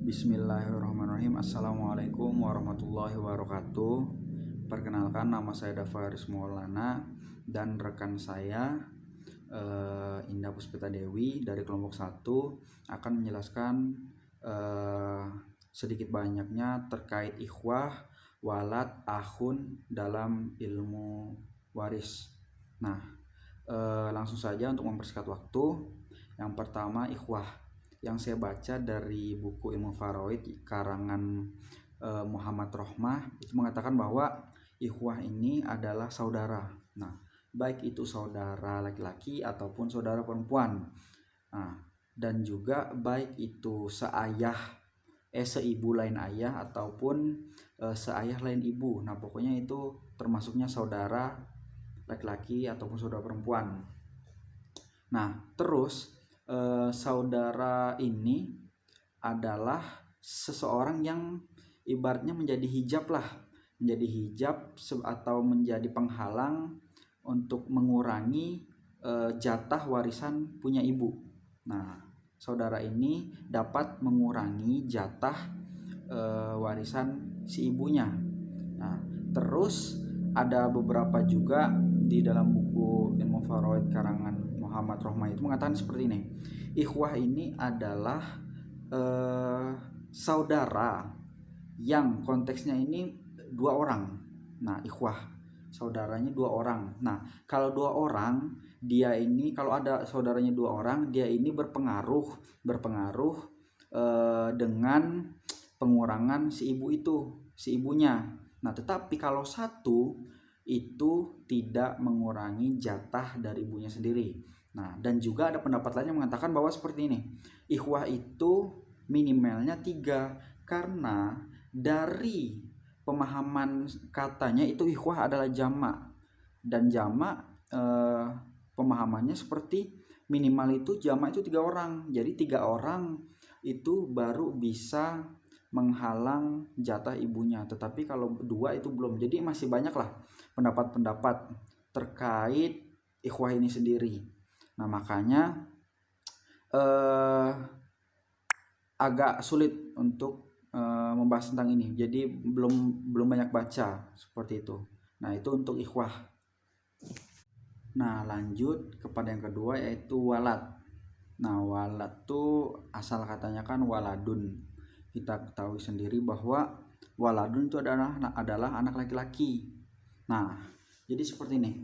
Bismillahirrahmanirrahim. Assalamualaikum warahmatullahi wabarakatuh. Perkenalkan, nama saya Dava Haris Maulana dan rekan saya Indah Puspita Dewi dari kelompok 1 akan menjelaskan sedikit banyaknya terkait ikhwah, walad, akhun dalam ilmu waris. Nah, langsung saja untuk mempersingkat waktu. Yang pertama, ikhwah yang saya baca dari buku Ilmu Faraid karangan Muhammad Rohmah itu mengatakan bahwa ikhwah ini adalah saudara. Nah, baik itu saudara laki-laki ataupun saudara perempuan. Nah, dan juga baik itu seibu lain ayah ataupun seayah lain ibu. Nah, pokoknya itu termasuknya saudara laki-laki ataupun saudara perempuan. Nah, terus saudara ini adalah seseorang yang ibaratnya menjadi hijab atau menjadi penghalang untuk mengurangi jatah warisan punya ibu. Nah, saudara ini dapat mengurangi jatah warisan si ibunya. Nah, terus ada beberapa juga di dalam buku Ilmu Faraid karangan Muhammad Rohmah itu mengatakan seperti ini. Ikhwah ini adalah saudara yang konteksnya ini 2 orang. Nah, ikhwah saudaranya 2 orang. Nah, kalau 2 orang, dia ini kalau ada saudaranya 2 orang, dia ini berpengaruh dengan pengurangan si ibunya. Nah, tetapi kalau satu itu tidak mengurangi jatah dari ibunya sendiri. Nah, dan juga ada pendapat lain yang mengatakan bahwa seperti ini. Ikhwah itu minimalnya 3 karena dari pemahaman katanya itu ikhwah adalah jamak. Dan jamak pemahamannya seperti minimal itu jamak itu 3 orang. Jadi 3 orang itu baru bisa menghalang jatah ibunya, tetapi kalau 2 itu belum. Jadi masih banyak lah pendapat-pendapat terkait ikhwah ini sendiri. Nah, makanya agak sulit untuk membahas tentang ini. Jadi belum banyak baca seperti itu. Nah, itu untuk ikhwah. Nah, lanjut kepada yang kedua yaitu walad. Nah, walad tuh asal katanya kan waladun. Kita ketahui sendiri bahwa waladun itu adalah anak laki-laki. Nah, jadi seperti ini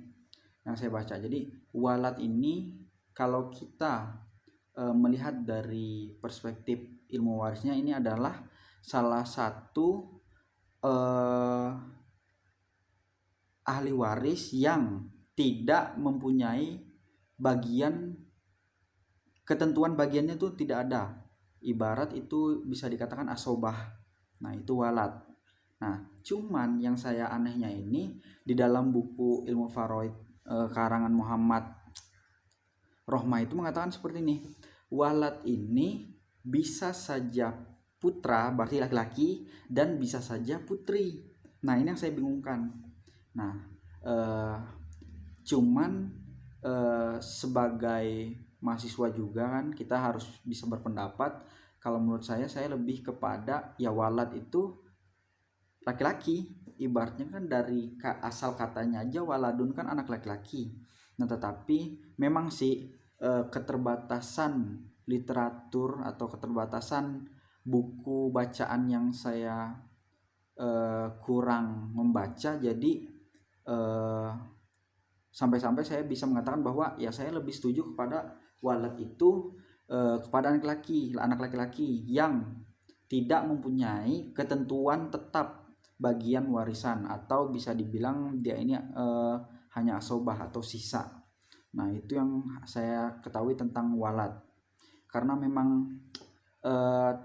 yang saya baca. Jadi walad ini kalau kita melihat dari perspektif ilmu warisnya, ini adalah salah satu ahli waris yang tidak mempunyai ketentuan bagiannya itu tidak ada. Ibarat itu bisa dikatakan asobah. Nah, itu walad. Nah, cuman yang saya anehnya ini di dalam buku Ilmu Faraid karangan Muhammad Rohmah itu mengatakan seperti ini. Walad ini bisa saja putra, berarti laki-laki, dan bisa saja putri. Nah, ini yang saya bingungkan. Nah, cuman sebagai mahasiswa juga kan kita harus bisa berpendapat. Kalau menurut saya lebih kepada ya walad itu laki-laki. Ibaratnya kan dari asal katanya aja waladun kan anak laki-laki. Nah, tetapi memang sih keterbatasan literatur atau keterbatasan buku bacaan yang saya kurang membaca, jadi sampai-sampai saya bisa mengatakan bahwa ya saya lebih setuju kepada walad itu kepada anak laki-laki yang tidak mempunyai ketentuan tetap bagian warisan, atau bisa dibilang dia ini hanya asobah atau sisa. Nah, itu yang saya ketahui tentang walad. Karena memang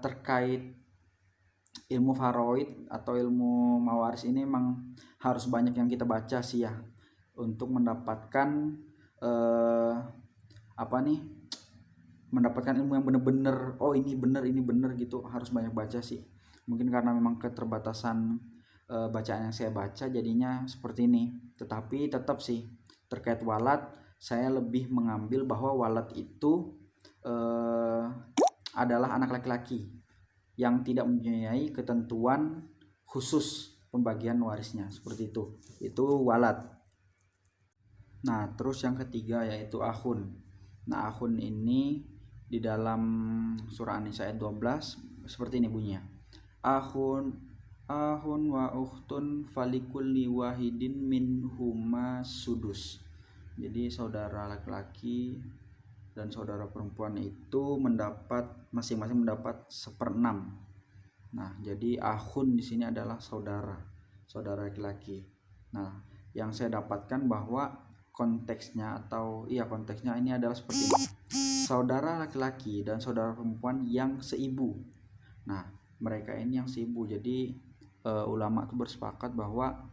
terkait ilmu faraid atau ilmu mawaris ini memang harus banyak yang kita baca sih ya, untuk mendapatkan mendapatkan ilmu yang benar-benar ini benar gitu. Harus banyak baca sih. Mungkin karena memang keterbatasan bacaan yang saya baca jadinya seperti ini. Tetapi tetap sih terkait walad saya lebih mengambil bahwa walad itu adalah anak laki-laki yang tidak mempunyai ketentuan khusus pembagian warisnya, seperti itu walad. Nah, terus yang ketiga yaitu akhun. Nah, akhun ini di dalam surah An-Nisa ayat 12 seperti ini bunyinya. Ahun wa ukhtun falikulli wahidin minhuma sudus. Jadi saudara laki-laki dan saudara perempuan itu masing-masing mendapat 1/6. Nah, jadi akhun di sini adalah saudara laki-laki. Nah, yang saya dapatkan bahwa konteksnya ini adalah seperti ini. Saudara laki-laki dan saudara perempuan yang seibu. Nah, mereka ini yang seibu. Jadi ulama itu bersepakat bahwa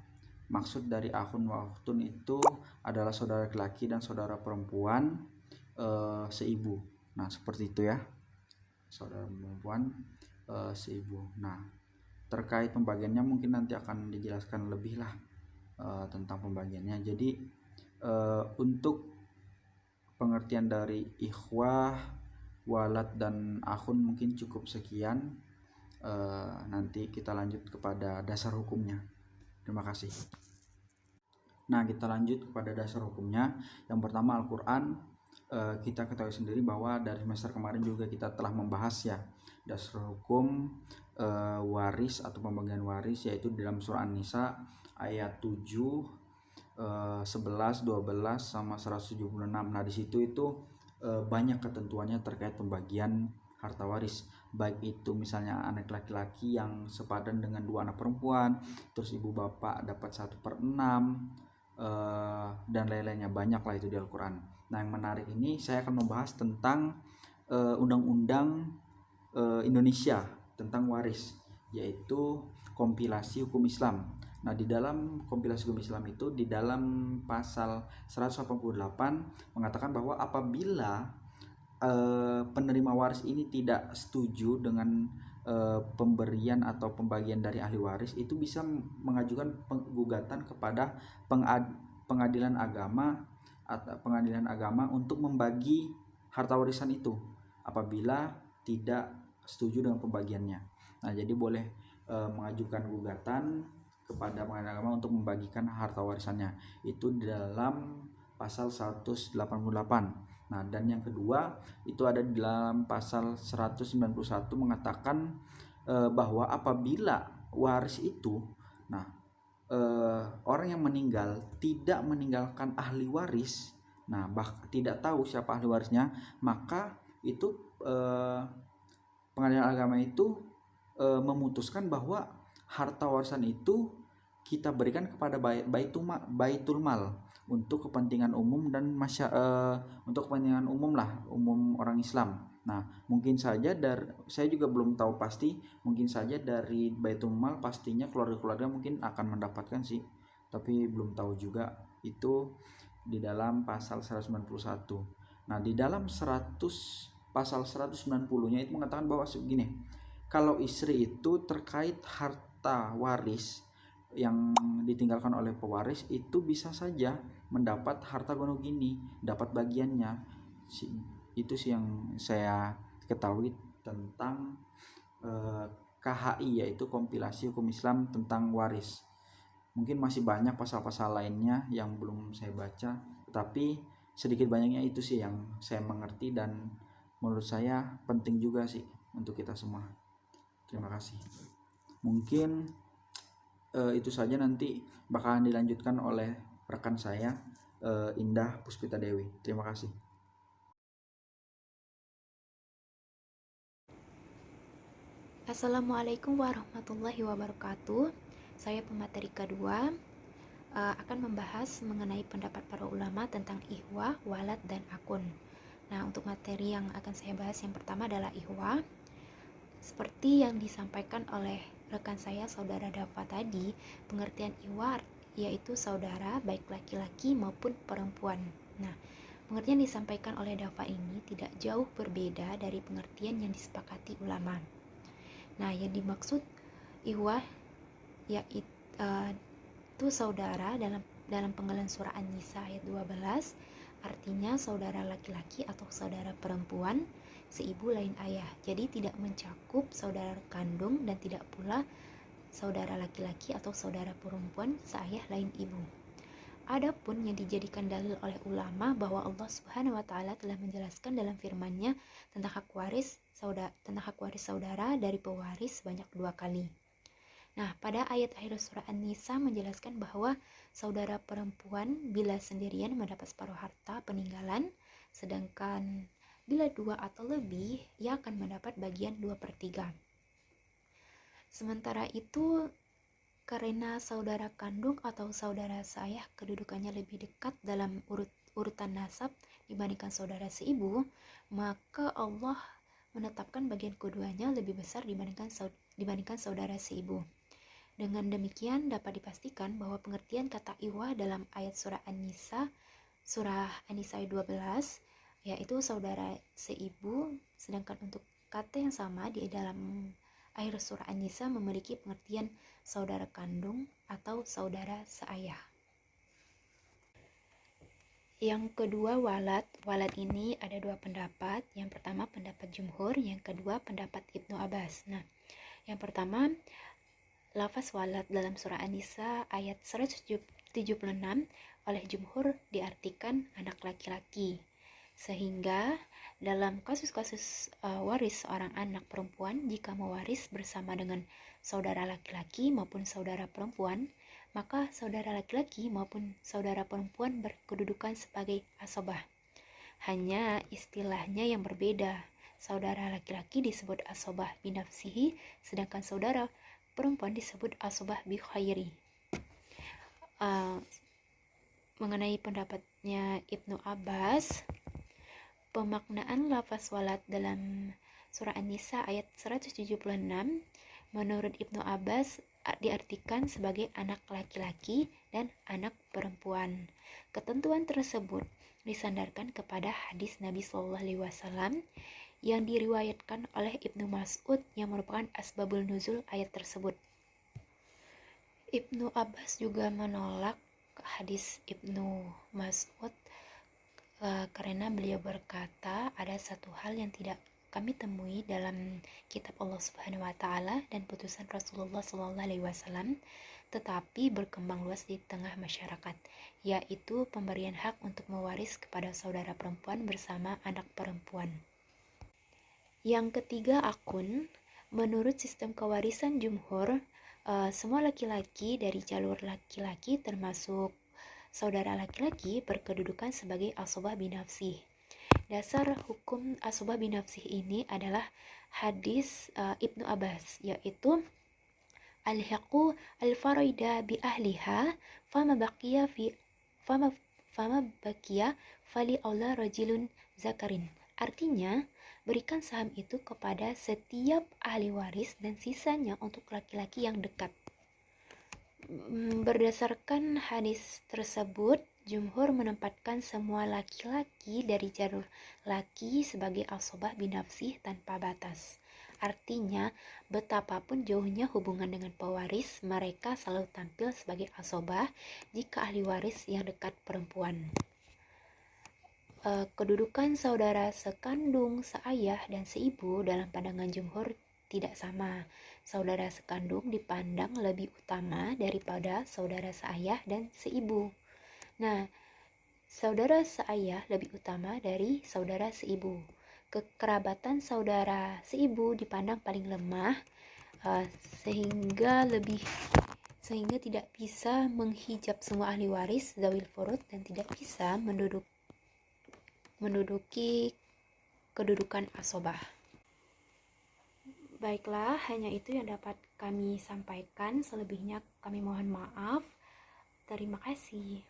maksud dari akhun wa ukhtun itu adalah saudara laki-laki dan saudara perempuan seibu. Nah, seperti itu ya. Saudara perempuan seibu. Nah, terkait pembagiannya mungkin nanti akan dijelaskan lebih lah tentang pembagiannya. Jadi untuk pengertian dari ikhwah, walad, dan akhun mungkin cukup sekian. Nanti kita lanjut kepada dasar hukumnya. Terima kasih. Nah, kita lanjut kepada dasar hukumnya. Yang pertama Al-Quran. Kita ketahui sendiri bahwa dari semester kemarin juga kita telah membahas ya dasar hukum waris atau pembagian waris, yaitu di dalam surah An-Nisa ayat 7, 11, 12 sama 176. Nah, di situ itu banyak ketentuannya terkait pembagian harta waris, baik itu misalnya anak laki-laki yang sepadan dengan 2 anak perempuan, terus ibu bapak dapat 1/6, dan lain-lainnya, banyak lah itu di Al-Quran. Nah, yang menarik ini saya akan membahas tentang undang-undang Indonesia tentang waris, yaitu kompilasi hukum Islam. Nah, di dalam kompilasi hukum Islam itu di dalam pasal 188 mengatakan bahwa apabila penerima waris ini tidak setuju dengan pemberian atau pembagian dari ahli waris, itu bisa mengajukan gugatan kepada pengadilan agama untuk membagi harta warisan itu apabila tidak setuju dengan pembagiannya. Nah, jadi boleh mengajukan gugatan kepada pengadilan agama untuk membagikan harta warisannya. Itu di dalam pasal 188. Nah, dan yang kedua itu ada di dalam pasal 191 mengatakan bahwa apabila waris itu, orang yang meninggal tidak meninggalkan ahli waris, tidak tahu siapa ahli warisnya, maka itu pengadilan agama itu memutuskan bahwa harta warisan itu kita berikan kepada baitul mal untuk kepentingan umum dan untuk kepentingan umum orang Islam. Nah, mungkin saja saya juga belum tahu pasti, mungkin saja dari baitul mal pastinya keluarga-keluarga mungkin akan mendapatkan sih, tapi belum tahu juga. Itu di dalam pasal 191. Nah, di dalam pasal 190-nya itu mengatakan bahwa segini, kalau istri itu terkait harta waris yang ditinggalkan oleh pewaris itu bisa saja mendapat harta gono gini, dapat bagiannya. Itu sih yang saya ketahui tentang KHI, yaitu kompilasi hukum Islam tentang waris. Mungkin masih banyak pasal-pasal lainnya yang belum saya baca, tapi sedikit banyaknya itu sih yang saya mengerti dan menurut saya penting juga sih untuk kita semua. Terima kasih. Mungkin itu saja, nanti bakalan dilanjutkan oleh rekan saya Indah Puspita Dewi. Terima kasih. Assalamualaikum warahmatullahi wabarakatuh. Saya pemateri kedua akan membahas mengenai pendapat para ulama tentang ihwah, walad, dan akun. Nah, untuk materi yang akan saya bahas yang pertama adalah ihwah. Seperti yang disampaikan oleh rekan saya, saudara Dafa tadi, pengertian ihwah yaitu saudara baik laki-laki maupun perempuan. Nah, pengertian disampaikan oleh Dafa ini tidak jauh berbeda dari pengertian yang disepakati ulama. Nah, yang dimaksud ihwah yaitu saudara dalam penggalan surah An-Nisa ayat 12, artinya saudara laki-laki atau saudara perempuan seibu lain ayah. Jadi tidak mencakup saudara kandung dan tidak pula saudara laki-laki atau saudara perempuan seayah lain ibu. Adapun yang dijadikan dalil oleh ulama bahwa Allah Subhanahu wa taala telah menjelaskan dalam firman-Nya tentang hak waris saudara dari pewaris sebanyak 2 kali. Nah, pada ayat akhir surah An-Nisa menjelaskan bahwa saudara perempuan bila sendirian mendapat separuh harta peninggalan, sedangkan bila 2 atau lebih, ia akan mendapat bagian 2/3. Sementara itu, karena saudara kandung atau saudara seayah kedudukannya lebih dekat dalam urutan nasab dibandingkan saudara seibu, maka Allah menetapkan bagian keduanya lebih besar dibandingkan saudara seibu. Dengan demikian dapat dipastikan bahwa pengertian kata iwah dalam ayat surah An-Nisa ayat 12 yaitu saudara seibu, sedangkan untuk kata yang sama di dalam akhir surah An-Nisa memiliki pengertian saudara kandung atau saudara seayah. Yang kedua, walad ini ada 2 pendapat. Yang pertama pendapat jumhur, yang kedua pendapat Ibnu Abbas. Nah, yang pertama, lafaz walad dalam surah An-Nisa ayat 176 oleh jumhur diartikan anak laki-laki. Sehingga dalam kasus-kasus waris seorang anak perempuan, jika mewaris bersama dengan saudara laki-laki maupun saudara perempuan, maka saudara laki-laki maupun saudara perempuan berkedudukan sebagai asobah. Hanya istilahnya yang berbeda. Saudara laki-laki disebut asobah binafsihi, sedangkan saudara perempuan disebut asobah bi khairi. Mengenai pendapatnya Ibnu Abbas, pemaknaan lafaz walad dalam surah An-Nisa ayat 176 menurut Ibnu Abbas diartikan sebagai anak laki-laki dan anak perempuan. Ketentuan tersebut disandarkan kepada hadis Nabi SAW yang diriwayatkan oleh Ibnu Mas'ud yang merupakan asbabul nuzul ayat tersebut. Ibnu Abbas juga menolak hadis Ibnu Mas'ud karena beliau berkata, ada satu hal yang tidak kami temui dalam kitab Allah Subhanahu wa taala dan putusan Rasulullah SAW, tetapi berkembang luas di tengah masyarakat, yaitu pemberian hak untuk mewaris kepada saudara perempuan bersama anak perempuan. Yang ketiga, akun. Menurut sistem kewarisan jumhur, semua laki-laki dari jalur laki-laki termasuk saudara laki-laki berkedudukan sebagai asobah binafsih. Dasar hukum asobah binafsih ini adalah hadis Ibnu Abbas, yaitu al-haqu al-faraida bi ahliha fama baqiya fali aula rajulun zakarin. Artinya, berikan saham itu kepada setiap ahli waris dan sisanya untuk laki-laki yang dekat. Berdasarkan hadis tersebut, jumhur menempatkan semua laki-laki dari jalur laki sebagai asobah binafsih tanpa batas. Artinya, betapapun jauhnya hubungan dengan pewaris, mereka selalu tampil sebagai asobah jika ahli waris yang dekat perempuan. Kedudukan saudara sekandung, seayah, dan seibu dalam pandangan jumhur tidak sama. Saudara sekandung dipandang lebih utama daripada saudara seayah dan seibu. Nah, saudara seayah lebih utama dari saudara seibu. Kekerabatan saudara seibu dipandang paling lemah, sehingga tidak bisa menghijab semua ahli waris zawil furud dan tidak bisa menduduki kedudukan asobah. Baiklah, hanya itu yang dapat kami sampaikan. Selebihnya kami mohon maaf. Terima kasih.